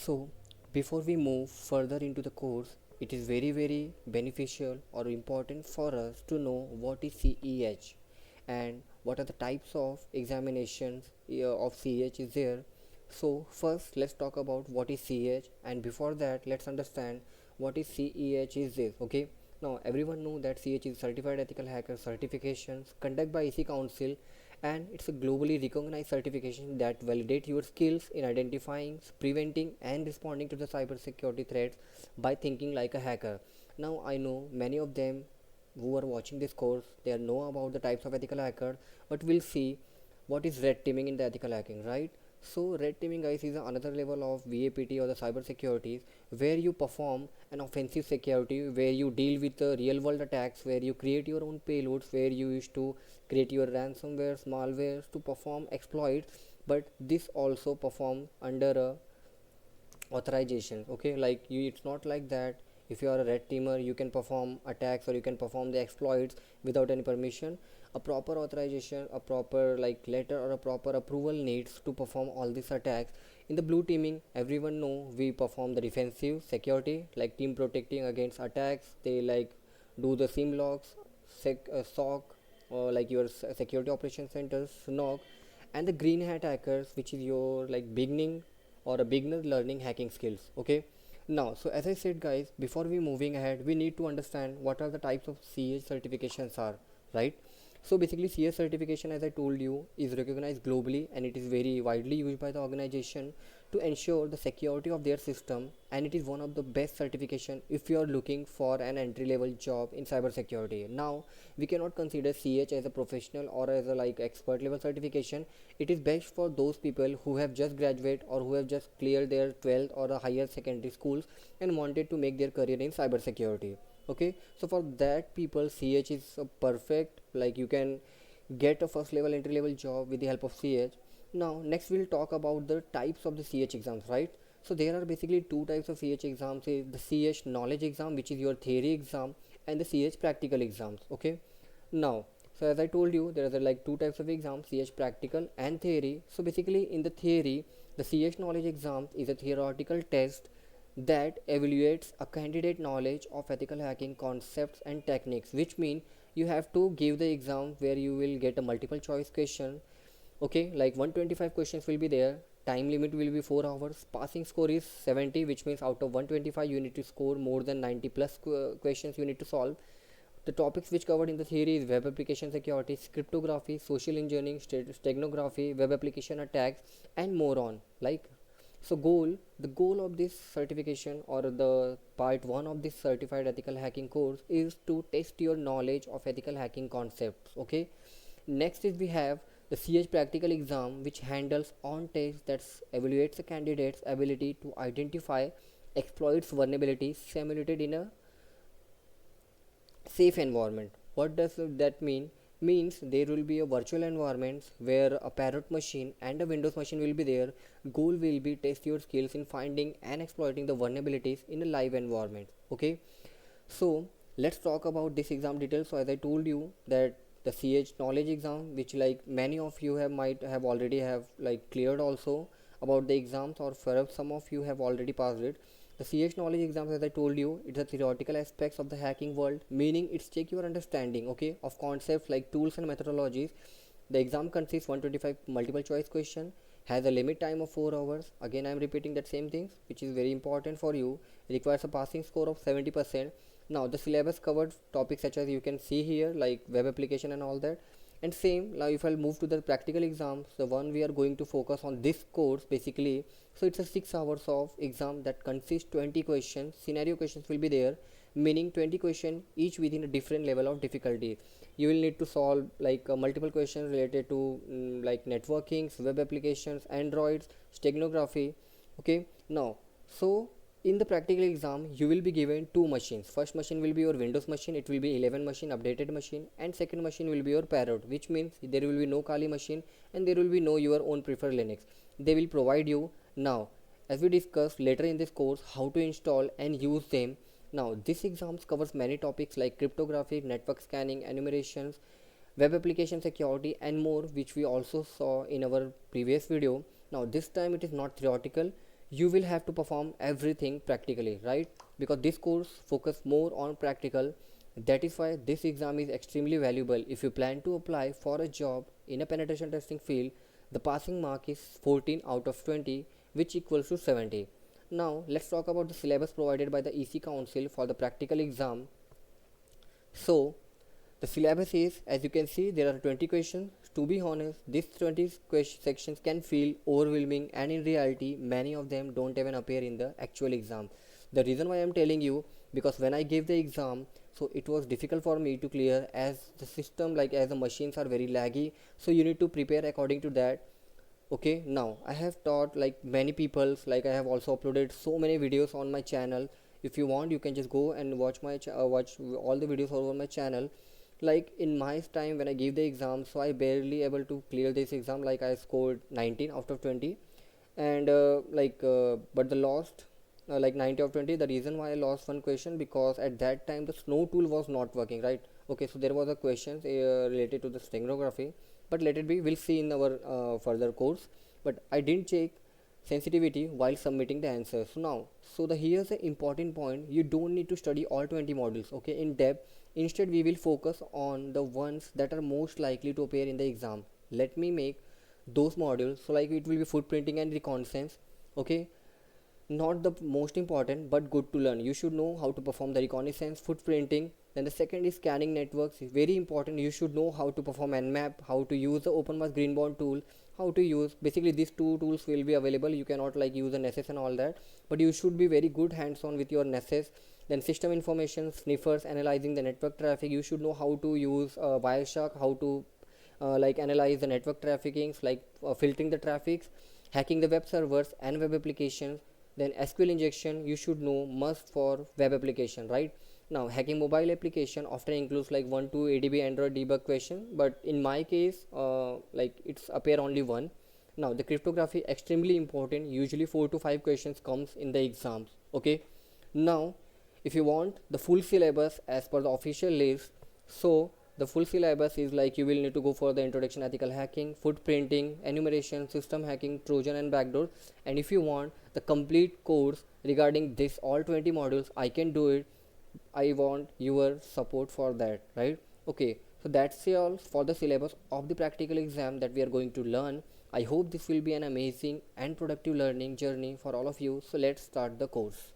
So, before we move further into the course, it is very beneficial or important for us to know what is CEH and what are the types of examinations of CEH is there. So, first let's talk about what is CEH, and before that let's understand what is CEH is this. Okay, now everyone know that CEH is Certified Ethical Hacker certifications conducted by ANSI Council, and it's a globally recognized certification that validates your skills in identifying, preventing, and responding to the cybersecurity threats by thinking like a hacker. Now, I know many of them who are watching this course, they know about the types of ethical hacker, but we'll see what is red teaming in the ethical hacking, right? So red teaming, guys, is another level of VAPT or the cyber security where you perform an offensive security, where you deal with the real world attacks, where you create your own payloads, where you used to create your ransomware, malware to perform exploits, but this also perform under a authorization. Okay, like you, it's not like that if you are a red teamer you can perform attacks or you can perform the exploits without any permission. A proper authorization, a proper like letter or a proper approval needs to perform all these attacks. In the blue teaming, everyone know we perform the defensive security like team protecting against attacks. They like do the sim logs, SOC, or like your security operation centers, SNOC. And the green hat hackers, which is your like beginning or a beginner learning hacking skills. Okay, now, so as I said, guys, before we moving ahead we need to understand what are the types of CH certifications are, right? So basically CH certification, as I told you, is recognized globally and it is very widely used by the organization to ensure the security of their system, and it is one of the best certification if you are looking for an entry level job in cybersecurity. Now, we cannot consider CH as a professional or as a like expert level certification. It is best for those people who have just graduated or who have just cleared their 12th or a higher secondary schools and wanted to make their career in cybersecurity. Okay, so for that people CH is a perfect, like you can get a first level entry level job with the help of CH. Now next we'll talk about the types of the CH exams, right? So there are basically two types of CH exams, the CH knowledge exam, which is your theory exam, and the CH practical exams. Okay, now, so as I told you, there are like two types of exams, CH practical and theory. So basically in the theory, the CH knowledge exam is a theoretical test that evaluates a candidate knowledge of ethical hacking concepts and techniques, which mean you have to give the exam where you will get a multiple choice question. Okay, like 125 questions will be there, time limit will be 4 hours, passing score is 70, which means out of 125 you need to score more than 90 plus questions you need to solve. The topics which covered in the theory is web application security, cryptography, social engineering, steganography, web application attacks, and more on. Like, so the goal of this certification or the part one of this certified ethical hacking course is to test your knowledge of ethical hacking concepts. Okay. Next is we have the CH practical exam, which handles on tests that evaluates the candidate's ability to identify exploits vulnerabilities simulated in a safe environment. What does that mean? Means there will be a virtual environment where a parrot machine and a windows machine will be there. Goal will be test your skills in finding and exploiting the vulnerabilities in a live environment. Okay, so let's talk about this exam details. So as I told you that the CH knowledge exam, which like many of you have might have already have like cleared also about the exams, or perhaps some of you have already passed it. The CH knowledge exams, as I told you, it's a theoretical aspects of the hacking world, meaning it's check your understanding, okay, of concepts like tools and methodologies. The exam consists 125 multiple choice question, has a limit time of 4 hours. Again, I am repeating that same things, which is very important for you. Requires a passing score of 70%. Now the syllabus covered topics such as you can see here, like web application and all that. And same, now if I'll move to the practical exams, the one we are going to focus on this course basically. So it's a 6 hours of exam that consists 20 questions. Scenario questions will be there, meaning 20 questions each within a different level of difficulty. You will need to solve like multiple questions related to like networkings, web applications, androids, steganography. Okay, now, so in the practical exam you will be given two machines. First machine will be your windows machine, it will be 11 machine, updated machine, and second machine will be your parrot, which means there will be no kali machine and there will be no your own preferred linux. They will provide you. Now, as we discussed later in this course, how to install and use them. Now this exams covers many topics like cryptography, network scanning, enumerations, web application security, and more, which we also saw in our previous video. Now this time it is not theoretical. you will have to perform everything practically, right? Because this course focus more on practical. That is why this exam is extremely valuable. If you plan to apply for a job in a penetration testing field, the passing mark is 14 out of 20, which equals to 70. Now let's talk about the syllabus provided by the EC Council for the practical exam. So the syllabus is, as you can see, there are 20 questions. To be honest, these 20 sections can feel overwhelming, and in reality, many of them don't even appear in the actual exam. The reason why I'm telling you, because when I gave the exam, so it was difficult for me to clear, as the system, like as the machines are very laggy, so you need to prepare according to that. Okay, now I have taught like many people, like I have also uploaded so many videos on my channel. If you want, you can just go and watch watch all the videos over my channel. Like in my time when I gave the exam, so I barely able to clear this exam. Like I scored 19 out of 20, and but the lost like 90 of 20. The reason why I lost one question, because at that time the snow tool was not working, right? Okay, so there was a question related to the stenography, but let it be, we'll see in our further course. But I didn't check sensitivity while submitting the answers. So now, so the here's the important point: you don't need to study all 20 modules, okay, in depth. Instead, we will focus on the ones that are most likely to appear in the exam. Let me make those modules. So like it will be footprinting and reconnaissance, okay, not the most important but good to learn. You should know how to perform the reconnaissance, footprinting. Then the second is scanning networks. It's very important. You should know how to perform nmap, how to use the openmask green bond tool, how to use, basically these two tools will be available. You cannot like use a nessus and all that, but you should be very good hands on with your nessus. Then system information, sniffers, analyzing the network traffic. You should know how to use wireshark, how to like analyze the network traffickings, like filtering the traffics, hacking the web servers and web applications. Then SQL injection, you should know, must for web application, right? Now hacking mobile application often includes like 1 to ADB Android debug question, but in my case like it's appear only one. Now the cryptography extremely important, usually 4 to 5 questions comes in the exams, okay. Now if you want the full syllabus as per the official list, so the full syllabus is like you will need to go for the introduction ethical hacking, footprinting, enumeration, system hacking, trojan and backdoor. And if you want the complete course regarding this all 20 modules, I can do it. I want your support for that, right? Okay, so that's all for the syllabus of the practical exam that we are going to learn. I hope this will be an amazing and productive learning journey for all of you. So let's start the course.